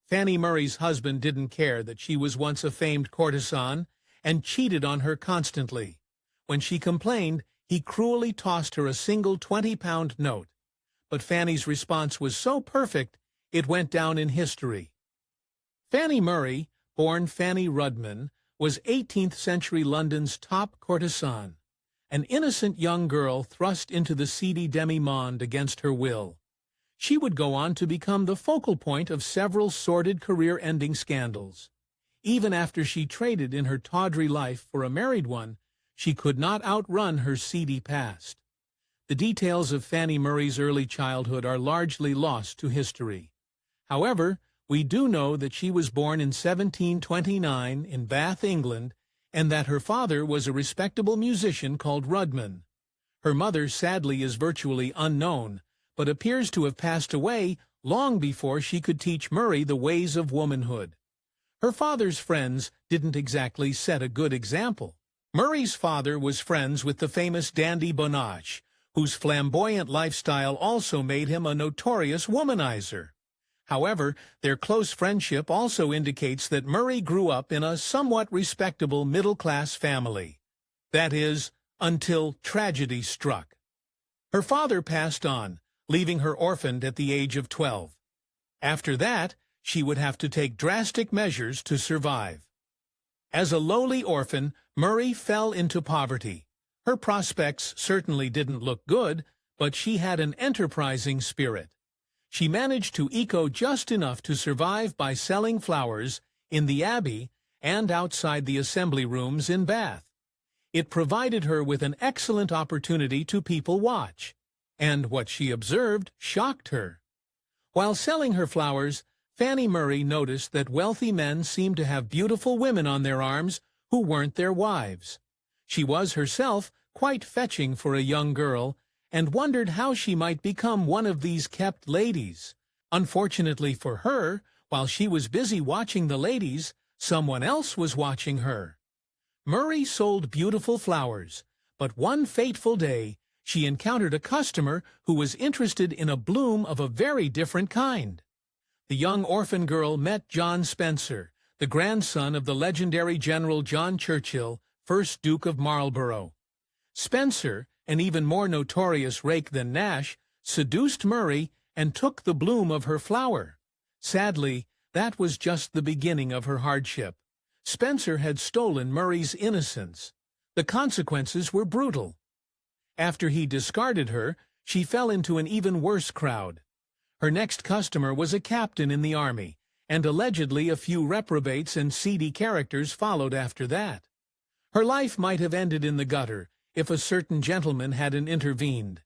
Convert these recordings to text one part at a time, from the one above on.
Fanny Murray's husband didn't care that she was once a famed courtesan and cheated on her constantly. When she complained, he cruelly tossed her a single 20-pound note. But Fanny's response was so perfect, it went down in history. Fanny Murray, born Fanny Rudman, was 18th-century London's top courtesan, an innocent young girl thrust into the seedy demi-monde against her will. She would go on to become the focal point of several sordid career-ending scandals. Even after she traded in her tawdry life for a married one, she could not outrun her seedy past. The details of Fanny Murray's early childhood are largely lost to history. However, we do know that she was born in 1729 in Bath, England, and that her father was a respectable musician called Rudman. Her mother sadly is virtually unknown, but appears to have passed away long before she could teach Murray the ways of womanhood. Her father's friends didn't exactly set a good example. Murray's father was friends with the famous dandy Bonach, whose flamboyant lifestyle also made him a notorious womanizer. However, their close friendship also indicates that Murray grew up in a somewhat respectable middle-class family. That is, until tragedy struck. Her father passed on, leaving her orphaned at the age of 12. After that, she would have to take drastic measures to survive. As a lowly orphan, Murray fell into poverty. Her prospects certainly didn't look good, but she had an enterprising spirit. She managed to eke just enough to survive by selling flowers in the Abbey and outside the assembly rooms in Bath. It provided her with an excellent opportunity to people watch, and what she observed shocked her. While selling her flowers, Fanny Murray noticed that wealthy men seemed to have beautiful women on their arms who weren't their wives. She was herself quite fetching for a young girl, and wondered how she might become one of these kept ladies. Unfortunately for her, while she was busy watching the ladies, someone else was watching her. Murray sold beautiful flowers, but one fateful day, she encountered a customer who was interested in a bloom of a very different kind. The young orphan girl met John Spencer, the grandson of the legendary General John Churchill, 1st Duke of Marlborough. Spencer, an even more notorious rake than Nash, seduced Murray and took the bloom of her flower. Sadly, that was just the beginning of her hardship. Spencer had stolen Murray's innocence. The consequences were brutal. After he discarded her, she fell into an even worse crowd. Her next customer was a captain in the army, and allegedly a few reprobates and seedy characters followed after that. Her life might have ended in the gutter if a certain gentleman hadn't intervened.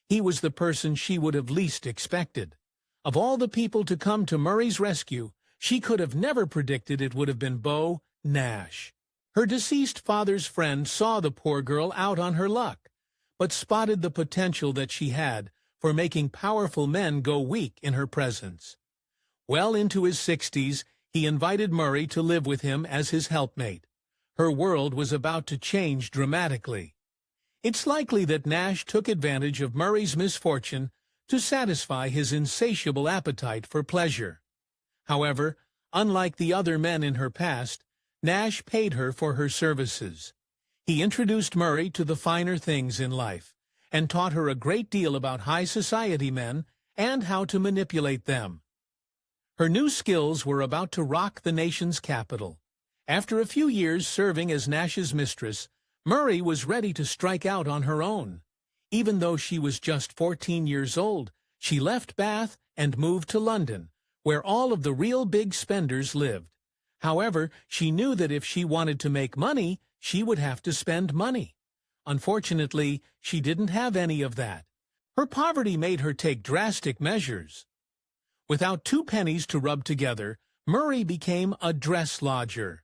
He was the person she would have least expected. Of all the people to come to Murray's rescue, she could have never predicted it would have been Beau Nash. Her deceased father's friend saw the poor girl out on her luck, but spotted the potential that she had for making powerful men go weak in her presence. Well into his 60s, he invited Murray to live with him as his helpmate. Her world was about to change dramatically. It's likely that Nash took advantage of Murray's misfortune to satisfy his insatiable appetite for pleasure. However, unlike the other men in her past, Nash paid her for her services. He introduced Murray to the finer things in life, and taught her a great deal about high society men and how to manipulate them. Her new skills were about to rock the nation's capital. After a few years serving as Nash's mistress, Murray was ready to strike out on her own. Even though she was just 14 years old, she left Bath and moved to London, where all of the real big spenders lived. However, she knew that if she wanted to make money, she would have to spend money. Unfortunately, she didn't have any of that. Her poverty made her take drastic measures. Without 2 pennies to rub together, Murray became a dress lodger.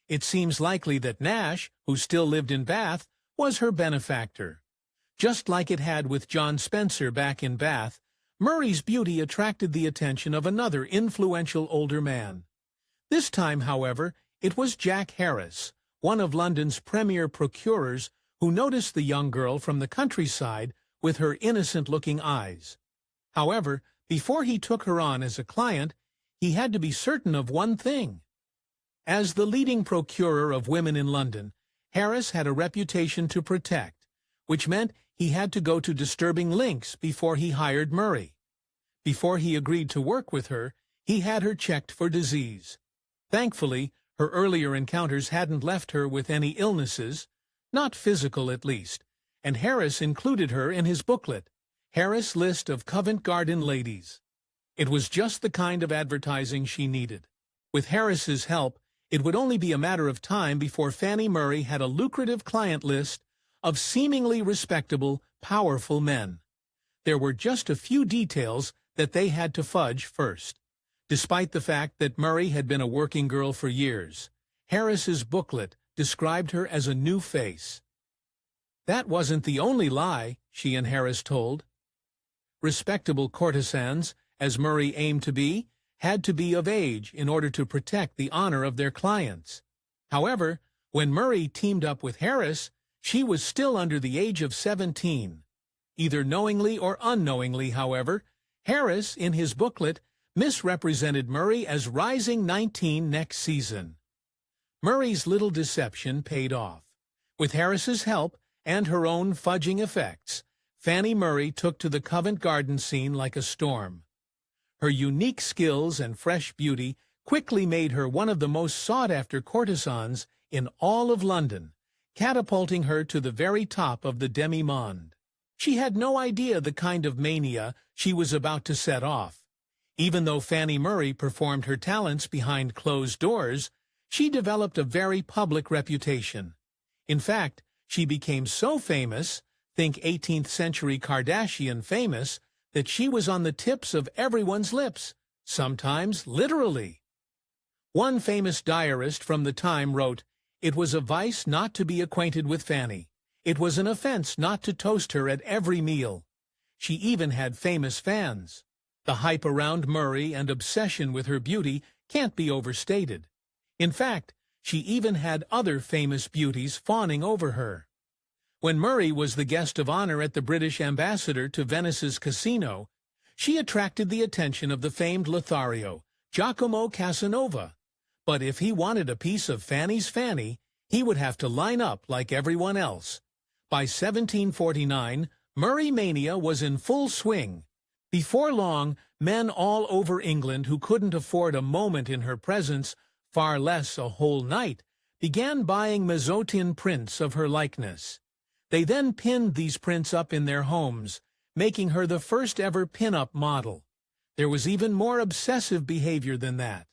It seems likely that Nash, who still lived in Bath, was her benefactor. Just like it had with John Spencer back in Bath, Murray's beauty attracted the attention of another influential older man. This time, however, it was Jack Harris, one of London's premier procurers, who noticed the young girl from the countryside with her innocent-looking eyes. However, before he took her on as a client, he had to be certain of one thing. As the leading procurer of women in London, Harris had a reputation to protect, which meant he had to go to disturbing lengths before he hired Murray. Before he agreed to work with her, he had her checked for disease. Thankfully, her earlier encounters hadn't left her with any illnesses, not physical at least, and Harris included her in his booklet, Harris' List of Covent Garden Ladies. It was just the kind of advertising she needed. With Harris's help, it would only be a matter of time before Fanny Murray had a lucrative client list of seemingly respectable, powerful men. There were just a few details that they had to fudge first. Despite the fact that Murray had been a working girl for years, Harris's booklet described her as a new face. That wasn't the only lie, she and Harris told. Respectable courtesans, as Murray aimed to be, had to be of age in order to protect the honor of their clients. However, when Murray teamed up with Harris, she was still under the age of 17. Either knowingly or unknowingly, however, Harris, in his booklet, misrepresented Murray as rising 19 next season. Murray's little deception paid off. With Harris's help and her own fudging effects, Fanny Murray took to the Covent Garden scene like a storm. Her unique skills and fresh beauty quickly made her one of the most sought-after courtesans in all of London, catapulting her to the very top of the demi-monde. She had no idea the kind of mania she was about to set off. Even though Fanny Murray performed her talents behind closed doors, she developed a very public reputation. In fact, she became so famous, think 18th century Kardashian famous, that she was on the tips of everyone's lips, sometimes literally. One famous diarist from the time wrote, "It was a vice not to be acquainted with Fanny. It was an offense not to toast her at every meal." She even had famous fans. The hype around Murray and obsession with her beauty can't be overstated. In fact, she even had other famous beauties fawning over her. When Murray was the guest of honor at the British ambassador to Venice's casino, she attracted the attention of the famed Lothario, Giacomo Casanova. But if he wanted a piece of Fanny's Fanny, he would have to line up like everyone else. By 1749, Murray mania was in full swing. Before long, men all over England who couldn't afford a moment in her presence, far less a whole night, began buying mezzotin prints of her likeness. They then pinned these prints up in their homes, making her the first ever pin-up model. There was even more obsessive behavior than that.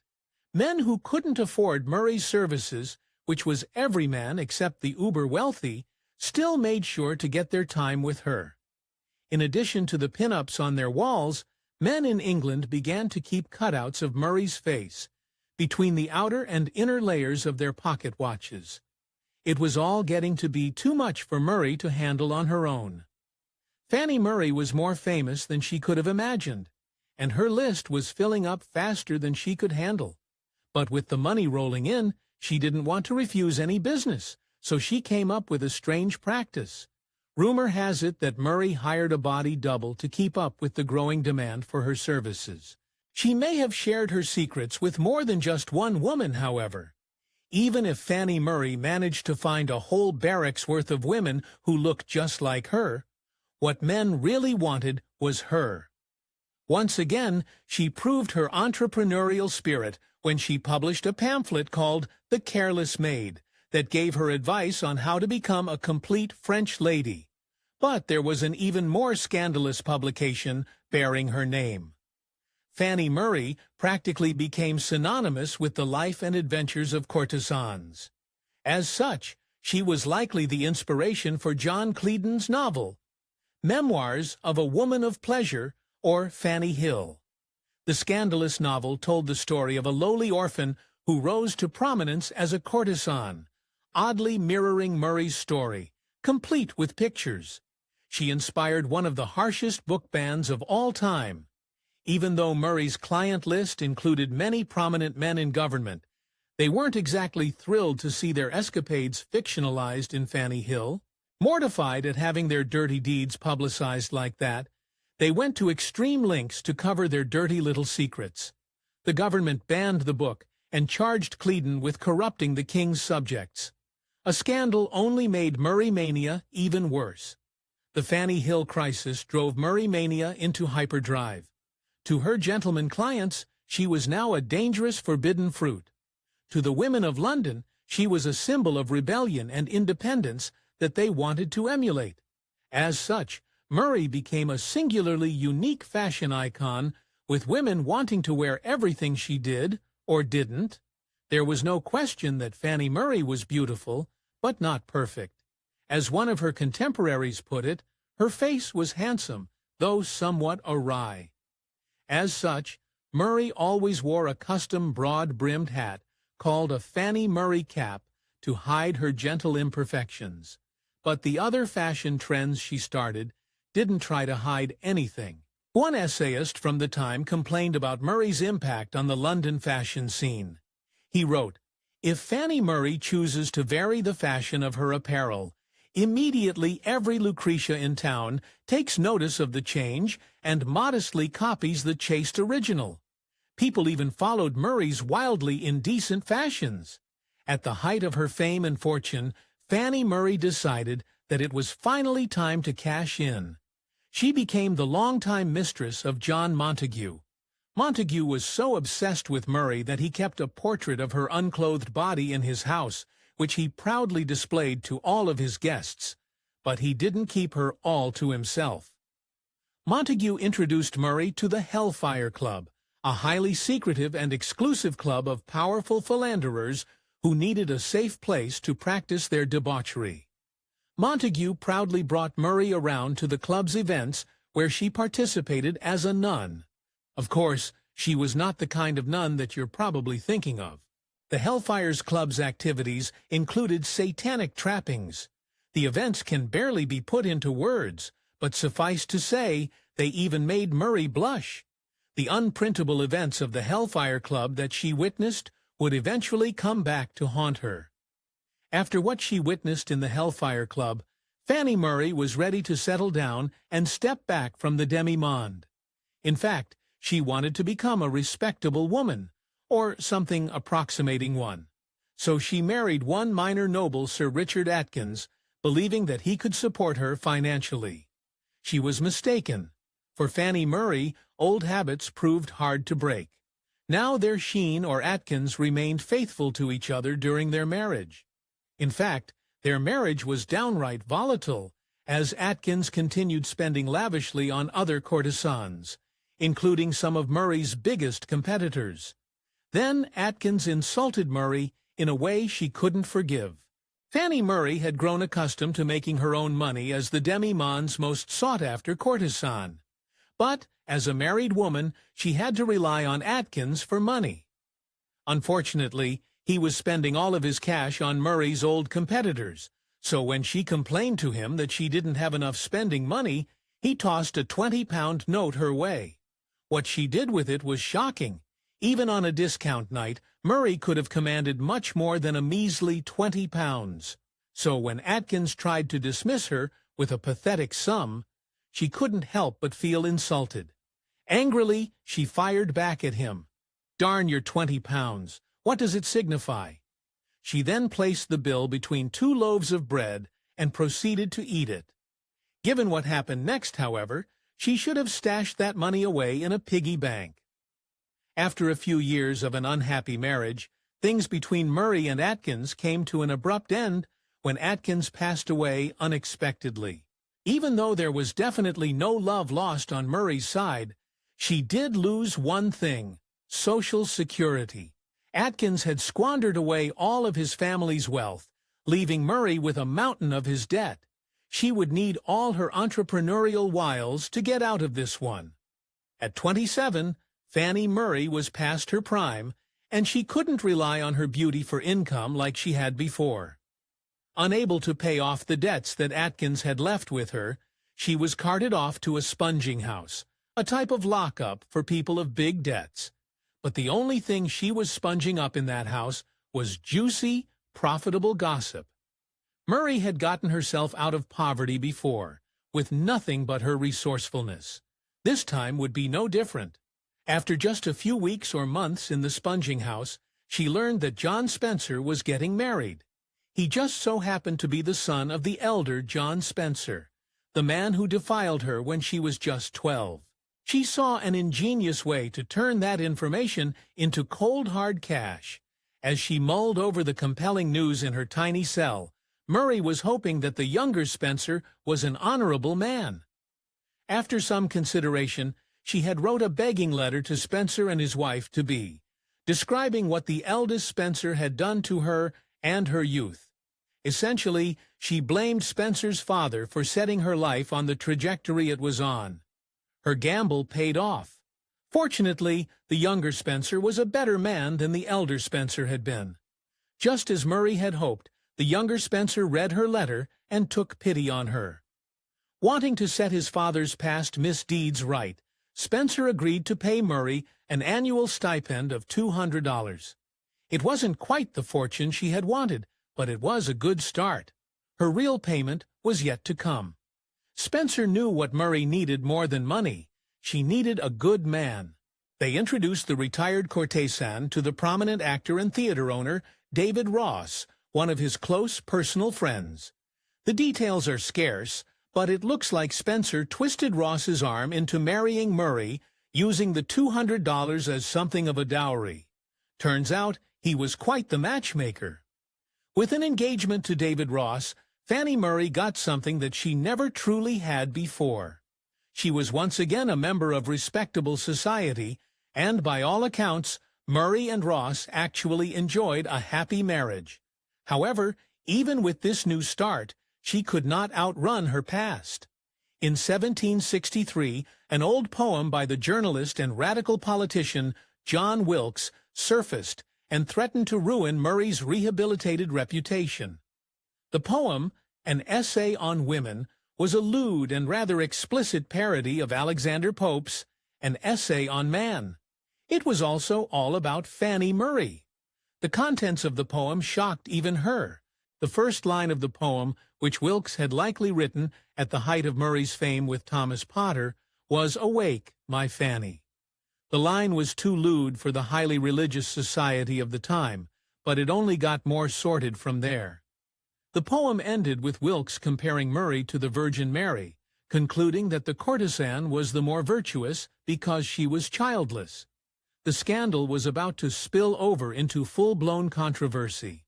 Men who couldn't afford Murray's services, which was every man except the uber-wealthy, still made sure to get their time with her. In addition to the pin-ups on their walls, men in England began to keep cutouts of Murray's face between the outer and inner layers of their pocket watches. It was all getting to be too much for Murray to handle on her own. Fanny Murray was more famous than she could have imagined, and her list was filling up faster than she could handle. But with the money rolling in, she didn't want to refuse any business, so she came up with a strange practice. Rumor has it that Murray hired a body double to keep up with the growing demand for her services. She may have shared her secrets with more than just one woman, however. Even if Fanny Murray managed to find a whole barrack's worth of women who looked just like her, what men really wanted was her. Once again, she proved her entrepreneurial spirit when she published a pamphlet called The Careless Maid that gave her advice on how to become a complete French lady. But there was an even more scandalous publication bearing her name. Fanny Murray practically became synonymous with the life and adventures of courtesans. As such, she was likely the inspiration for John Cleden's novel, Memoirs of a Woman of Pleasure, or Fanny Hill. The Scandalous novel told the story of a lowly orphan who rose to prominence as a courtesan, oddly mirroring Murray's story, complete with pictures. She inspired one of the harshest book bans of all time. Even though Murray's client list included many prominent men in government, they weren't exactly thrilled to see their escapades fictionalized in Fanny Hill. Mortified at having their dirty deeds publicized like that, they went to extreme lengths to cover their dirty little secrets. The government banned the book and charged Courtesan with corrupting the king's subjects. A scandal only made Murray mania even worse. The Fanny Hill crisis drove Murray mania into hyperdrive. To her gentlemen clients, she was now a dangerous forbidden fruit. To the women of London, she was a symbol of rebellion and independence that they wanted to emulate. As such, Murray became a singularly unique fashion icon, with women wanting to wear everything she did or didn't. There was no question that Fanny Murray was beautiful, but not perfect. As one of her contemporaries put it, her face was handsome, though somewhat awry. As such, Murray always wore a custom broad-brimmed hat called a Fanny Murray cap to hide her gentle imperfections. But the other fashion trends she started didn't try to hide anything. One essayist from the time complained about Murray's impact on the London fashion scene. He wrote, "If Fanny Murray chooses to vary the fashion of her apparel, immediately every Lucretia in town takes notice of the change and modestly copies the chaste original. People even followed Murray's wildly indecent fashions." At the height of her fame and fortune, Fanny Murray decided that it was finally time to cash in. She became the longtime mistress of John Montague. Montague was so obsessed with Murray that he kept a portrait of her unclothed body in his house, which he proudly displayed to all of his guests. But he didn't keep her all to himself. Montague introduced Murray to the Hellfire Club, a highly secretive and exclusive club of powerful philanderers who needed a safe place to practice their debauchery. Montague proudly brought Murray around to the club's events where she participated as a nun. Of course, she was not the kind of nun that you're probably thinking of. The Hellfire's Club's activities included satanic trappings. The events can barely be put into words, but suffice to say, they even made Murray blush. The unprintable events of the Hellfire Club that she witnessed would eventually come back to haunt her. After what she witnessed in the Hellfire Club, Fanny Murray was ready to settle down and step back from the demi-monde. In fact, she wanted to become a respectable woman, or something approximating one. So she married one minor noble, Sir Richard Atkins, believing that he could support her financially. She was mistaken. For Fanny Murray, old habits proved hard to break. Now their Sheen or Atkins remained faithful to each other during their marriage. In fact, their marriage was downright volatile, as Atkins continued spending lavishly on other courtesans, including some of Murray's biggest competitors. Then Atkins insulted Murray in a way she couldn't forgive. Fanny Murray had grown accustomed to making her own money as the demi-monde's most sought-after courtesan. But, as a married woman, she had to rely on Atkins for money. Unfortunately, he was spending all of his cash on Murray's old competitors, so when she complained to him that she didn't have enough spending money, he tossed a 20-pound note her way. What she did with it was shocking. Even on a discount night, Murray could have commanded much more than a measly 20 pounds. So when Atkins tried to dismiss her with a pathetic sum, she couldn't help but feel insulted. Angrily, she fired back at him. "Darn your 20 pounds. What does it signify?" She then placed the bill between 2 loaves of bread and proceeded to eat it. Given what happened next, however, she should have stashed that money away in a piggy bank. After a few years of an unhappy marriage, things between Murray and Atkins came to an abrupt end when Atkins passed away unexpectedly. Even though there was definitely no love lost on Murray's side, she did lose one thing: social security. Atkins had squandered away all of his family's wealth, leaving Murray with a mountain of his debt. She would need all her entrepreneurial wiles to get out of this one. At 27, Fanny Murray was past her prime, and she couldn't rely on her beauty for income like she had before. Unable to pay off the debts that Atkins had left with her, she was carted off to a sponging house, a type of lockup for people of big debts. But the only thing she was sponging up in that house was juicy, profitable gossip. Murray had gotten herself out of poverty before, with nothing but her resourcefulness. This time would be no different. After just a few weeks or months in the sponging house, she learned that John Spencer was getting married. He just so happened to be the son of the elder John Spencer, the man who defiled her when she was just 12. She saw an ingenious way to turn that information into cold hard cash. As she mulled over the compelling news in her tiny cell, Murray was hoping that the younger Spencer was an honorable man. After some consideration, she had wrote a begging letter to Spencer and his wife-to-be, describing what the eldest Spencer had done to her and her youth. Essentially, she blamed Spencer's father for setting her life on the trajectory it was on. Her gamble paid off. Fortunately, the younger Spencer was a better man than the elder Spencer had been. Just as Murray had hoped, the younger Spencer read her letter and took pity on her. Wanting to set his father's past misdeeds right, Spencer agreed to pay Murray an annual stipend of $200. It wasn't quite the fortune she had wanted, but it was a good start. Her real payment was yet to come. Spencer knew what Murray needed more than money. She needed a good man. They introduced the retired Courtesan to the prominent actor and theater owner, David Ross, one of his close personal friends. The details are scarce, but it looks like Spencer twisted Ross's arm into marrying Murray, using the $200 as something of a dowry. Turns out he was quite the matchmaker. With an engagement to David Ross, Fanny Murray got something that she never truly had before. She was once again a member of respectable society, and by all accounts, Murray and Ross actually enjoyed a happy marriage. However, even with this new start, she could not outrun her past. In 1763, an old poem by the journalist and radical politician John Wilkes surfaced and threatened to ruin Murray's rehabilitated reputation. The poem, an essay on women, was a lewd and rather explicit parody of Alexander Pope's An Essay on Man. It was also all about Fanny Murray. The contents of the poem shocked even her. The first line of the poem, which Wilkes had likely written at the height of Murray's fame with Thomas Potter, was "Awake, my Fanny." The line was too lewd for the highly religious society of the time, but it only got more sordid from there. The poem ended with Wilkes comparing Murray to the Virgin Mary, concluding that the courtesan was the more virtuous because she was childless. The scandal was about to spill over into full-blown controversy.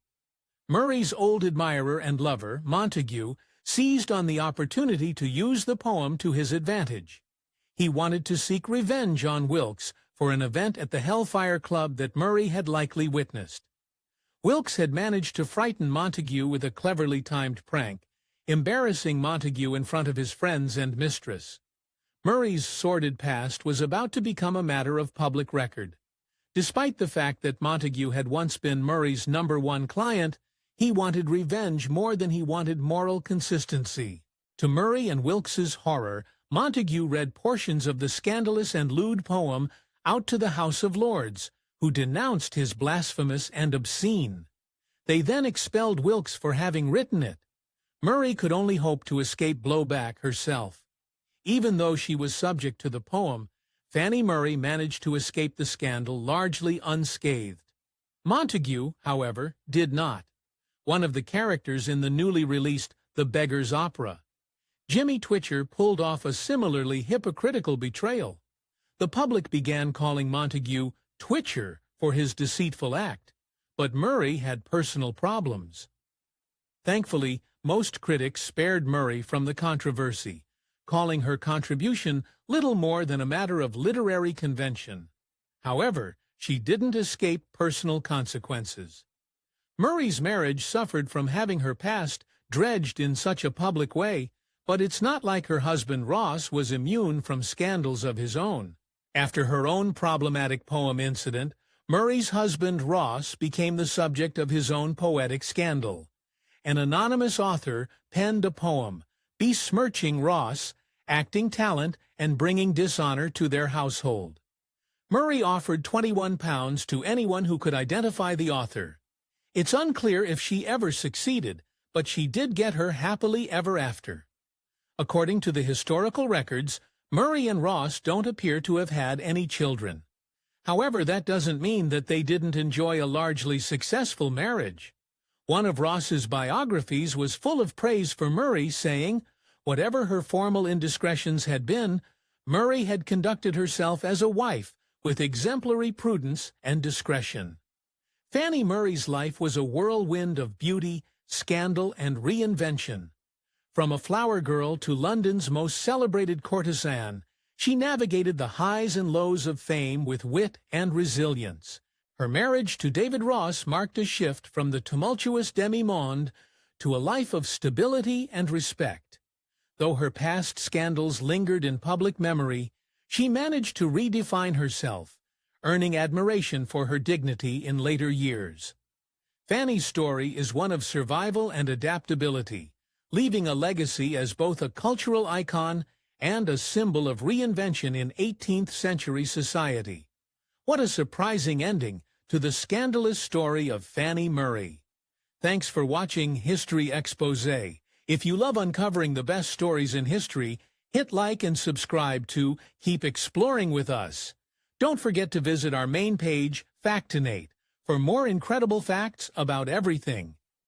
Murray's old admirer and lover, Montague, seized on the opportunity to use the poem to his advantage. He wanted to seek revenge on Wilkes for an event at the Hellfire Club that Murray had likely witnessed. Wilkes had managed to frighten Montague with a cleverly timed prank, embarrassing Montague in front of his friends and mistress. Murray's sordid past was about to become a matter of public record. Despite the fact that Montague had once been Murray's #1 client, he wanted revenge more than he wanted moral consistency. To Murray and Wilkes's horror, Montague read portions of the scandalous and lewd poem out to the House of Lords, who denounced his blasphemous and obscene. They then expelled Wilkes for having written it. Murray could only hope to escape blowback herself. Even though she was subject to the poem, Fanny Murray managed to escape the scandal largely unscathed. Montague, however, did not. One of the characters in the newly released The Beggar's Opera, Jimmy Twitcher, pulled off a similarly hypocritical betrayal. The public began calling Montague Twitcher for his deceitful act, but Murray had personal problems. Thankfully, most critics spared Murray from the controversy, calling her contribution little more than a matter of literary convention. However, she didn't escape personal consequences. Murray's marriage suffered from having her past dredged in such a public way, but it's not like her husband Ross was immune from scandals of his own. After her own problematic poem incident, Murray's husband Ross became the subject of his own poetic scandal. An anonymous author penned a poem besmirching Ross, acting talent, and bringing dishonor to their household. Murray offered £21 to anyone who could identify the author. It's unclear if she ever succeeded, but she did get her happily ever after. According to the historical records, Murray and Ross don't appear to have had any children. However, that doesn't mean that they didn't enjoy a largely successful marriage. One of Ross's biographies was full of praise for Murray, saying, whatever her formal indiscretions had been, Murray had conducted herself as a wife with exemplary prudence and discretion. Fanny Murray's life was a whirlwind of beauty, scandal, and reinvention. From a flower girl to London's most celebrated courtesan, she navigated the highs and lows of fame with wit and resilience. Her marriage to David Ross marked a shift from the tumultuous demi-monde to a life of stability and respect. Though her past scandals lingered in public memory, she managed to redefine herself, earning admiration for her dignity in later years. Fanny's story is one of survival and adaptability, leaving a legacy as both a cultural icon and a symbol of reinvention in 18th-century society. What a surprising ending to the scandalous story of Fanny Murray. Thanks for watching History Exposé. If you love uncovering the best stories in history, hit like and subscribe to keep exploring with us. Don't forget to visit our main page, Factinate, for more incredible facts about everything.